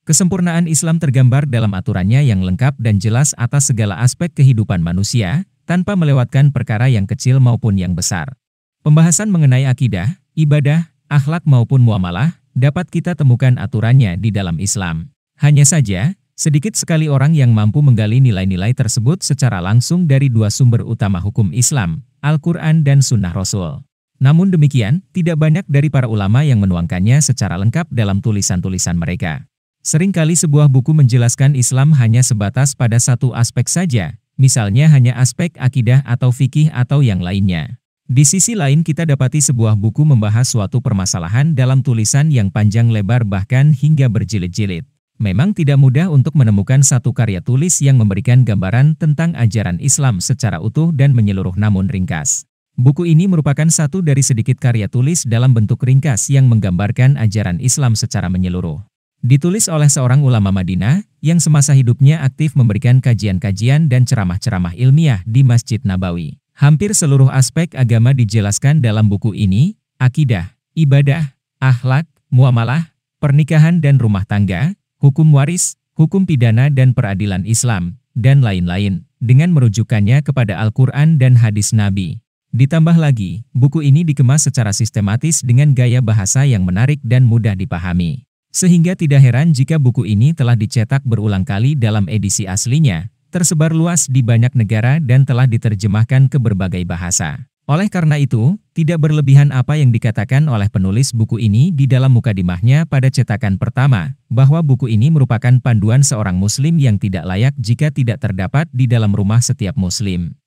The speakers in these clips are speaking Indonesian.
Kesempurnaan Islam tergambar dalam aturannya yang lengkap dan jelas atas segala aspek kehidupan manusia, tanpa melewatkan perkara yang kecil maupun yang besar. Pembahasan mengenai akidah, ibadah, akhlak maupun muamalah, dapat kita temukan aturannya di dalam Islam. Hanya saja, sedikit sekali orang yang mampu menggali nilai-nilai tersebut secara langsung dari dua sumber utama hukum Islam, Al-Quran dan Sunnah Rasul. Namun demikian, tidak banyak dari para ulama yang menuangkannya secara lengkap dalam tulisan-tulisan mereka. Seringkali sebuah buku menjelaskan Islam hanya sebatas pada satu aspek saja, misalnya hanya aspek akidah atau fikih atau yang lainnya. Di sisi lain kita dapati sebuah buku membahas suatu permasalahan dalam tulisan yang panjang lebar bahkan hingga berjilid-jilid. Memang tidak mudah untuk menemukan satu karya tulis yang memberikan gambaran tentang ajaran Islam secara utuh dan menyeluruh namun ringkas. Buku ini merupakan satu dari sedikit karya tulis dalam bentuk ringkas yang menggambarkan ajaran Islam secara menyeluruh. Ditulis oleh seorang ulama Madinah yang semasa hidupnya aktif memberikan kajian-kajian dan ceramah-ceramah ilmiah di Masjid Nabawi. Hampir seluruh aspek agama dijelaskan dalam buku ini, akidah, ibadah, akhlak, muamalah, pernikahan dan rumah tangga, hukum waris, hukum pidana dan peradilan Islam, dan lain-lain, dengan merujukannya kepada Al-Quran dan hadis Nabi. Ditambah lagi, buku ini dikemas secara sistematis dengan gaya bahasa yang menarik dan mudah dipahami. Sehingga tidak heran jika buku ini telah dicetak berulang kali dalam edisi aslinya, tersebar luas di banyak negara dan telah diterjemahkan ke berbagai bahasa. Oleh karena itu, tidak berlebihan apa yang dikatakan oleh penulis buku ini di dalam mukadimahnya pada cetakan pertama, bahwa buku ini merupakan panduan seorang muslim yang tidak layak jika tidak terdapat di dalam rumah setiap muslim.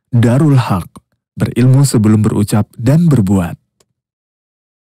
Darul Haq, berilmu sebelum berucap dan berbuat.